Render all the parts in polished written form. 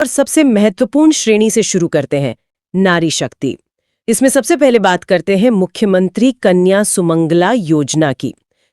और सबसे महत्वपूर्ण श्रेणी से शुरू करते हैं, नारी शक्ति। इसमें सबसे पहले बात करते हैं मुख्यमंत्री कन्या सुमंगला योजना की।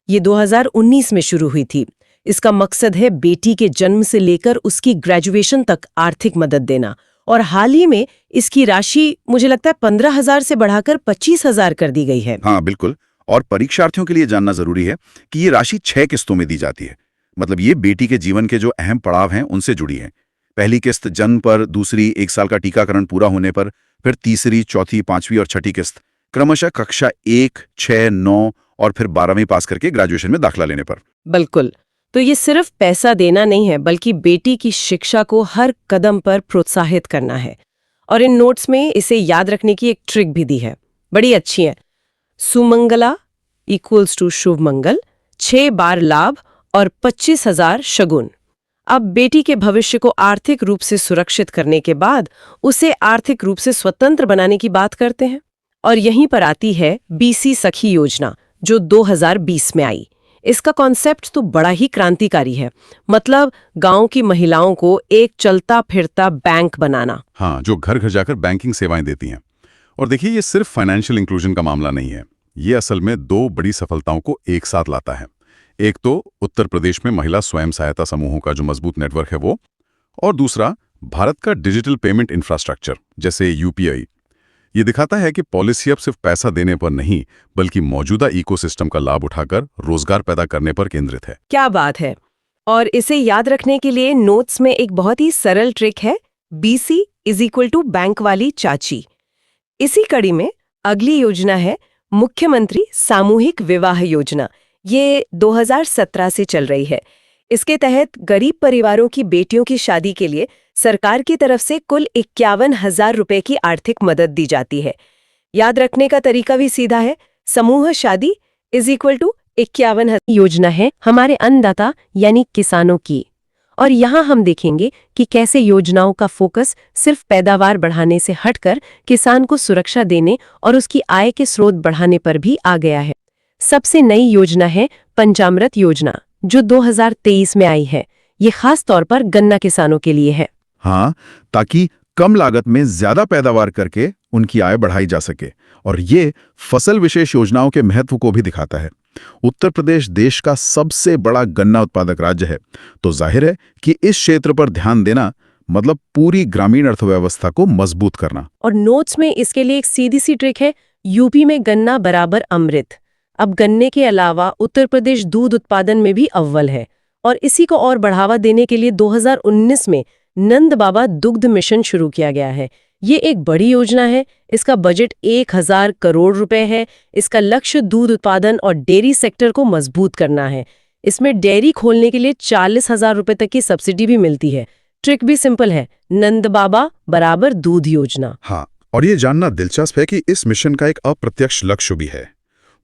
ये 2019 में शुरू हुई थी। इसका मकसद है बेटी के जन्म से लेकर उसकी ग्रेजुएशन तक आर्थिक मदद देना, और हाल ही में इसकी राशि मुझे लगता है 15,000 से बढ़ाकर 25,000 कर दी गई है। हाँ बिल्कुल। और परीक्षार्थियों के लिए जानना जरूरी है कि ये राशि 6 किस्तों में दी जाती है। मतलब ये बेटी के जीवन के जो अहम पड़ाव हैं उनसे जुड़ी है। पहली किस्त जन्म पर, दूसरी 1 साल का टीकाकरण पूरा होने पर, फिर तीसरी, चौथी, 5वीं और 6ठी किस्त क्रमशः कक्षा 1, 6, 9 और फिर 12वीं पास करके ग्रेजुएशन में दाखिला लेने पर। बिल्कुल। तो ये सिर्फ पैसा देना नहीं है, बल्कि बेटी की शिक्षा को हर कदम पर प्रोत्साहित करना है। और इन नोट्स में इसे याद रखने की एक ट्रिक भी दी है, बड़ी अच्छी है। सुमंगला इक्वल्स टू शुभ मंगल, 6 बार लाभ और 25,000 शगुन। अब बेटी के भविष्य को आर्थिक रूप से सुरक्षित करने के बाद उसे आर्थिक रूप से स्वतंत्र बनाने की बात करते हैं। और यहीं पर आती है बीसी सखी योजना, जो 2020 में आई। इसका कॉन्सेप्ट तो बड़ा ही क्रांतिकारी है। मतलब गांव की महिलाओं को एक चलता फिरता बैंक बनाना। हाँ, जो घर घर जाकर बैंकिंग सेवाएं देती हैं। और देखिए, ये सिर्फ फाइनेंशियल इंक्लूजन का मामला नहीं है। ये असल में 2 बड़ी सफलताओं को एक साथ लाता है। एक तो उत्तर प्रदेश में महिला स्वयं सहायता समूहों का जो मजबूत नेटवर्क है वो, और दूसरा भारत का डिजिटल पेमेंट इंफ्रास्ट्रक्चर जैसे यूपीआई। ये दिखाता है कि पॉलिसी अब सिर्फ पैसा देने पर नहीं, बल्कि मौजूदा इकोसिस्टम का लाभ उठाकर रोजगार पैदा करने पर केंद्रित है। क्या बात है। और इसे याद रखने के लिए नोट्स में एक बहुत ही सरल ट्रिक है, BC is equal to bank वाली चाची। इसी कड़ी में अगली योजना है मुख्यमंत्री सामूहिक विवाह योजना। ये 2017 से चल रही है। इसके तहत गरीब परिवारों की बेटियों की शादी के लिए सरकार की तरफ से कुल 51,000 रुपए की आर्थिक मदद दी जाती है। याद रखने का तरीका भी सीधा है, समूह शादी इज इक्वल टू 51,000। योजना है हमारे अन्नदाता यानी किसानों की। और यहाँ हम देखेंगे कि कैसे योजनाओं का फोकस सिर्फ पैदावार बढ़ाने से हटकर किसान को सुरक्षा देने और उसकी आय के स्रोत बढ़ाने पर भी आ गया है। सबसे नई योजना है पंचामृत योजना, जो 2023 में आई है। ये खास तौर पर गन्ना किसानों के लिए है। हाँ, ताकि कम लागत में ज्यादा पैदावार करके उनकी आय बढ़ाई जा सके। और ये फसल विशेष योजनाओं के महत्व को भी दिखाता है। उत्तर प्रदेश देश का सबसे बड़ा गन्ना उत्पादक राज्य है, तो जाहिर है कि इस क्षेत्र पर ध्यान देना मतलब पूरी ग्रामीण अर्थव्यवस्था को मजबूत करना। और नोट्स में इसके लिए एक सीधी सी ट्रिक है, यूपी में गन्ना बराबर अमृत। अब गन्ने के अलावा उत्तर प्रदेश दूध उत्पादन में भी अव्वल है, और इसी को और बढ़ावा देने के लिए 2019 में नंद बाबा दुग्ध मिशन शुरू किया गया है। ये एक बड़ी योजना है। इसका बजट 1,000 करोड़ रुपए है। इसका लक्ष्य दूध उत्पादन और डेयरी सेक्टर को मजबूत करना है। इसमें डेयरी खोलने के लिए 40,000 रुपए तक की सब्सिडी भी मिलती है। ट्रिक भी सिंपल है, नंद बाबा बराबर दूध योजना। हाँ, और ये जानना दिलचस्प है कि इस मिशन का एक अप्रत्यक्ष लक्ष्य भी है।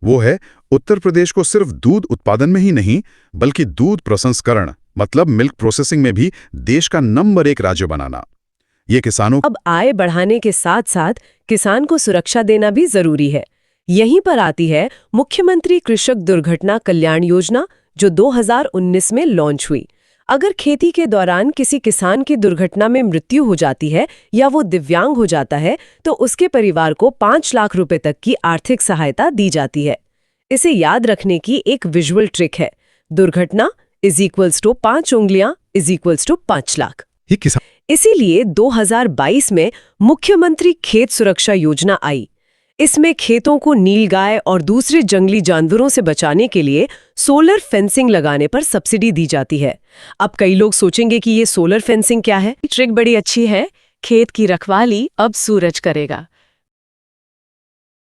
वो है उत्तर प्रदेश को सिर्फ दूध उत्पादन में ही नहीं, बल्कि दूध प्रसंस्करण मतलब मिल्क प्रोसेसिंग में भी देश का नंबर 1 राज्य बनाना। ये किसानों अब आय बढ़ाने के साथ साथ किसान को सुरक्षा देना भी जरूरी है। यहीं पर आती है मुख्यमंत्री कृषक दुर्घटना कल्याण योजना, जो 2019 में लॉन्च हुई। अगर खेती के दौरान किसी किसान की दुर्घटना में मृत्यु हो जाती है या वो दिव्यांग हो जाता है, तो उसके परिवार को 5 लाख रुपए तक की आर्थिक सहायता दी जाती है। इसे याद रखने की एक विजुअल ट्रिक है, दुर्घटना इज इक्वल्स टू 5 उंगलियां इज इक्वल्स टू 5 लाख। इसीलिए 2022 में मुख्यमंत्री खेत सुरक्षा योजना आई। इसमें खेतों को नीलगाय और दूसरे जंगली जानवरों से बचाने के लिए सोलर फेंसिंग लगाने पर सब्सिडी दी जाती है। अब कई लोग सोचेंगे कि ये सोलर फेंसिंग क्या है। ट्रिक बड़ी अच्छी है, खेत की रखवाली अब सूरज करेगा।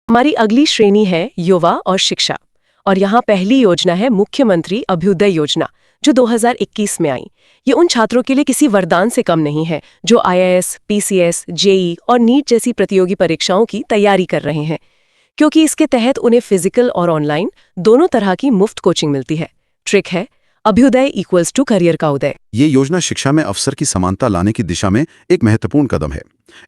हमारी अगली श्रेणी है युवा और शिक्षा, और यहाँ पहली योजना है मुख्यमंत्री अभ्युदय योजना, जो 2021 में आई। ये उन छात्रों के लिए किसी वरदान से कम नहीं है जो आईएएस, पीसीएस, जेई और नीट जैसी प्रतियोगी परीक्षाओं की तैयारी कर रहे हैं, क्योंकि इसके तहत उन्हें फिजिकल और ऑनलाइन दोनों तरह की मुफ्त कोचिंग मिलती है। ट्रिक है अभ्युदय इक्वल्स टू करियर का उदय। ये योजना शिक्षा में अवसर की समानता लाने की दिशा में एक महत्वपूर्ण कदम है।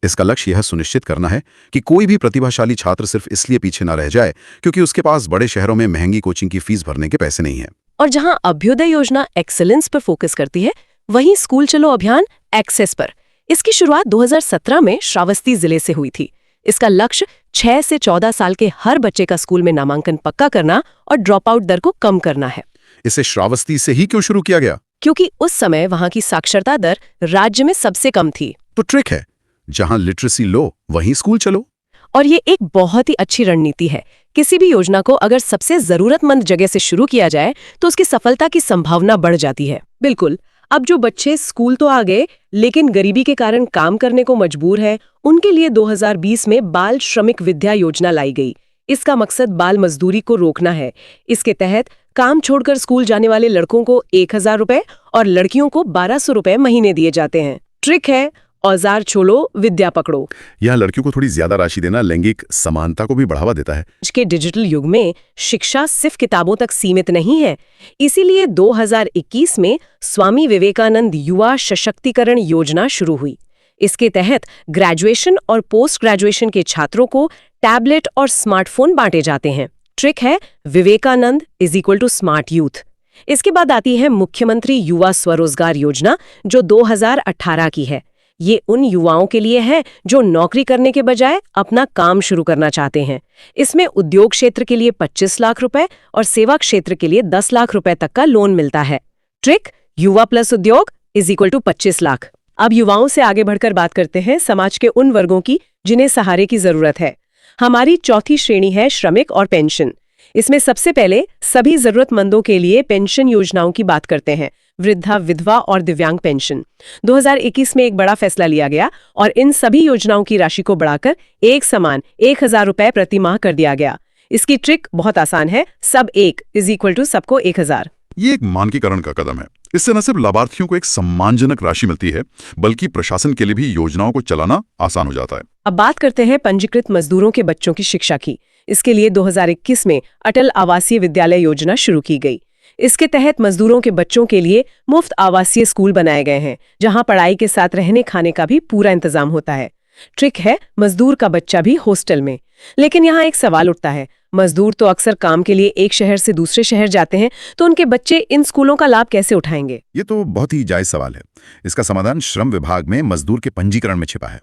इसका लक्ष्य यह सुनिश्चित करना है कि कोई भी प्रतिभाशाली छात्र सिर्फ इसलिए पीछे न रह जाए क्योंकि उसके पास बड़े शहरों में महंगी कोचिंग की फीस भरने के पैसे नहीं हैं। और जहां अभ्युदय योजना एक्सेलेंस पर फोकस करती है, वहीं स्कूल चलो अभियान एक्सेस पर इसकी शुरुआत 2017 में श्रावस्ती जिले से हुई थी। इसका लक्ष्य 6 से 14 साल के हर बच्चे का स्कूल में नामांकन पक्का करना और ड्रॉप आउट दर को कम करना है। इसे श्रावस्ती से ही क्यों शुरू किया गया? क्योंकि उस समय वहां की साक्षरता दर राज्य में सबसे कम थी। तो ट्रिक है, जहां लिटरेसी लो वहीं स्कूल चलो। और ये एक बहुत ही अच्छी रणनीति है। किसी भी योजना को अगर सबसे जरूरतमंद जगह से शुरू किया जाए तो उसकी सफलता की संभावना बढ़ जाती है। बिल्कुल। अब जो बच्चे स्कूल तो आ गए लेकिन गरीबी के कारण काम करने को मजबूर है, उनके लिए 2020 में बाल श्रमिक विद्या योजना लाई गई। इसका मकसद बाल मजदूरी को रोकना है। इसके तहत काम छोड़कर स्कूल जाने वाले लड़कों को 1000 रुपए और लड़कियों को 1200 रुपए महीने दिए जाते हैं। ट्रिक है, औजार छोड़ो विद्या पकड़ो। यह लड़कियों को थोड़ी ज्यादा राशि देना लैंगिक समानता को भी बढ़ावा देता है। आज के डिजिटल युग में शिक्षा सिर्फ किताबों तक सीमित नहीं है। इसीलिए 2021 में स्वामी विवेकानंद युवा सशक्तिकरण योजना शुरू हुई। इसके तहत ग्रेजुएशन और पोस्ट ग्रेजुएशन के छात्रों को टैबलेट और स्मार्टफोन बांटे जाते हैं। ट्रिक है, विवेकानंद = स्मार्ट यूथ। इसके बाद आती है मुख्यमंत्री युवा स्वरोजगार योजना, जो 2018 की है। ये उन युवाओं के लिए है जो नौकरी करने के बजाय अपना काम शुरू करना चाहते हैं। इसमें उद्योग क्षेत्र के लिए 25 लाख रुपए और सेवा क्षेत्र के लिए 10 लाख रुपए तक का लोन मिलता है। ट्रिक, युवा प्लस उद्योग = 25 लाख। अब युवाओं से आगे बढ़कर बात करते हैं समाज के उन वर्गों की जिन्हें सहारे की जरूरत है। हमारी चौथी श्रेणी है श्रमिक और पेंशन। इसमें सबसे पहले सभी जरूरतमंदों के लिए पेंशन योजनाओं की बात करते हैं। वृद्धा, विधवा और दिव्यांग पेंशन। 2021 में एक बड़ा फैसला लिया गया और इन सभी योजनाओं की राशि को बढ़ाकर एक समान 1000 रुपए प्रति माह कर दिया गया। इसकी ट्रिक बहुत आसान है, सब एक = सबको 1000। ये एक मानकीकरण का कदम है। इससे न सिर्फ लाभार्थियों को एक सम्मानजनक राशि मिलती है, बल्कि प्रशासन के लिए भी योजनाओं को चलाना आसान हो जाता है। अब बात करते हैं पंजीकृत मजदूरों के बच्चों की शिक्षा की। इसके लिए 2021 में अटल आवासीय विद्यालय योजना शुरू की गई। इसके तहत मजदूरों के बच्चों के लिए मुफ्त आवासीय स्कूल बनाए गए हैं, जहां पढ़ाई के साथ रहने खाने का भी पूरा इंतजाम होता है। ट्रिक है, मजदूर का बच्चा भी हॉस्टल में। लेकिन यहाँ एक सवाल उठता है, मजदूर तो अक्सर काम के लिए एक शहर से दूसरे शहर जाते हैं, तो उनके बच्चे इन स्कूलों का लाभ कैसे उठाएंगे? ये तो बहुत ही जायज सवाल है। इसका समाधान श्रम विभाग में मजदूर के पंजीकरण में छिपा है।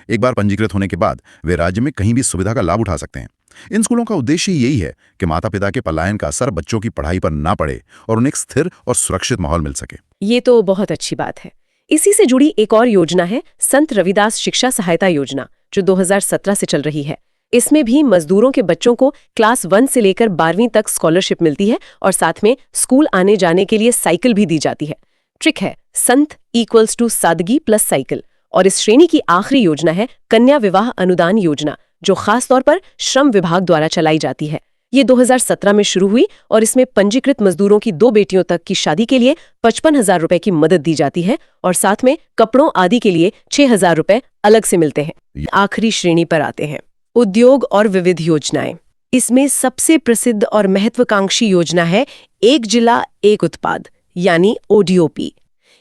एक बार पंजीकृत होने के बाद वे राज्य में कहीं भी सुविधा का लाभ उठा सकते हैं। इन स्कूलों का उद्देश्य यही है कि माता पिता के पलायन का असर बच्चों की पढ़ाई पर ना पड़े और उन्हें एक स्थिर और सुरक्षित माहौल मिल सके। ये तो बहुत अच्छी बात है। इसी से जुड़ी एक और योजना है संत रविदास शिक्षा सहायता योजना, जो 2017 से चल रही है। इसमें भी मजदूरों के बच्चों को क्लास 1 से लेकर 12वीं तक स्कॉलरशिप मिलती है और साथ में स्कूल आने जाने के लिए साइकिल भी दी जाती है। ट्रिक है, संत = सादगी प्लस साइकिल। और इस श्रेणी की आखिरी योजना है कन्या विवाह अनुदान योजना, जो खास तौर पर श्रम विभाग द्वारा चलाई जाती है। ये 2017 में शुरू हुई और इसमें पंजीकृत मजदूरों की 2 बेटियों तक की शादी के लिए 55,000 रुपए की मदद दी जाती है और साथ में कपड़ों आदि के लिए 6,000 रुपए अलग से मिलते हैं। आखिरी श्रेणी पर आते हैं उद्योग और विविध योजनाएं। इसमें सबसे प्रसिद्ध और महत्वाकांक्षी योजना है एक जिला एक उत्पाद, यानी ODOP।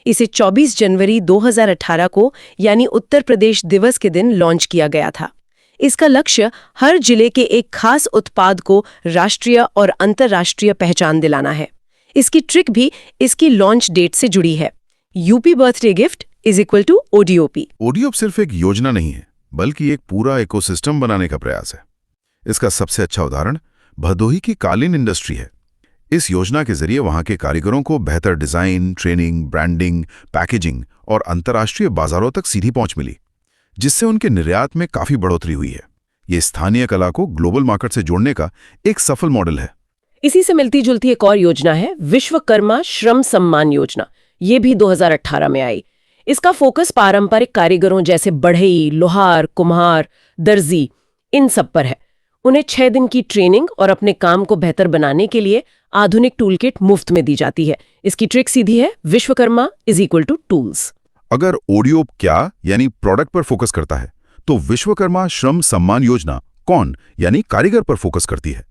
इसे 24 जनवरी 2018 को यानी उत्तर प्रदेश दिवस के दिन लॉन्च किया गया था। इसका लक्ष्य हर जिले के एक खास उत्पाद को राष्ट्रीय और अंतर्राष्ट्रीय पहचान दिलाना है। इसकी ट्रिक भी इसकी लॉन्च डेट से जुड़ी है। UP birthday gift = ODOP। ODOP सिर्फ एक योजना नहीं है, बल्कि एक पूरा इकोसिस्टम बनाने का प्रयास है। इसका सबसे अच्छा उदाहरण भदोही की कालीन इंडस्ट्री है। इस योजना के जरिए वहां के कारीगरों को बेहतर डिजाइन, ट्रेनिंग, ब्रांडिंग, पैकेजिंग और अंतर्राष्ट्रीय बाजारों तक सीधी पहुंच मिली, जिससे उनके निर्यात में काफी बढ़ोतरी हुई है। ये स्थानीय कला को ग्लोबल मार्केट से जोड़ने का एक सफल मॉडल है। इसी से मिलती जुलती एक और योजना है विश्वकर्मा श्रम सम्मान योजना। ये भी 2018 में आई। इसका फोकस पारंपरिक कारीगरों जैसे बढ़ई, लोहार, कुम्हार, दर्जी, इन सब पर है। उन्हें 6 दिन की ट्रेनिंग और अपने काम को बेहतर बनाने के लिए आधुनिक टूल किट मुफ्त में दी जाती है। इसकी ट्रिक सीधी है, विश्वकर्मा = टूल्स। अगर ODOP क्या यानी प्रोडक्ट पर फोकस करता है, तो विश्वकर्मा श्रम सम्मान योजना कौन यानी कारीगर पर फोकस करती है।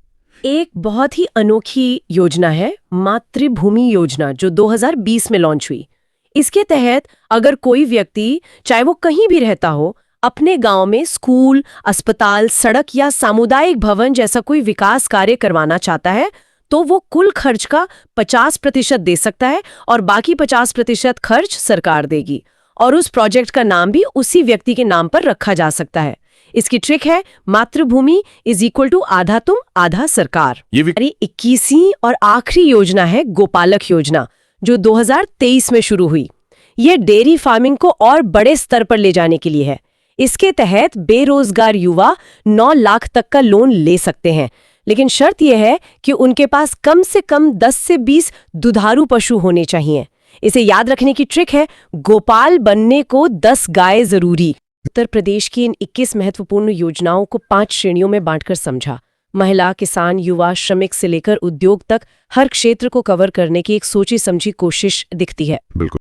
एक बहुत ही अनोखी योजना है मातृभूमि योजना, जो 2020 में लॉन्च हुई। इसके तहत अगर कोई व्यक्ति, चाहे वो कहीं भी रहता हो, अपने गांव में स्कूल, अस्पताल, सड़क या सामुदायिक भवन जैसा कोई विकास कार्य करवाना चाहता है, तो वो कुल खर्च का 50% दे सकता है और बाकी 50% खर्च सरकार देगी। और उस प्रोजेक्ट का नाम भी उसी व्यक्ति के नाम पर रखा जा सकता है। इसकी ट्रिक है मातृभूमि इज इक्वल टू आधा तुम आधा सरकार। ये भी 21वीं और आखिरी योजना है गोपालक योजना, जो 2023 में शुरू हुई। यह डेयरी फार्मिंग को और बड़े स्तर पर ले जाने के लिए है। इसके तहत बेरोजगार युवा 9 लाख तक का लोन ले सकते हैं, लेकिन शर्त यह है कि उनके पास कम से कम 10 से 20 दुधारू पशु होने चाहिए। इसे याद रखने की ट्रिक है गोपाल बनने को 10 गाय जरूरी। उत्तर प्रदेश की इन 21 महत्वपूर्ण योजनाओं को 5 श्रेणियों में बांटकर समझा। महिला, किसान, युवा, श्रमिक से लेकर उद्योग तक हर क्षेत्र को कवर करने की एक सोची समझी कोशिश दिखती है। बिल्कुल।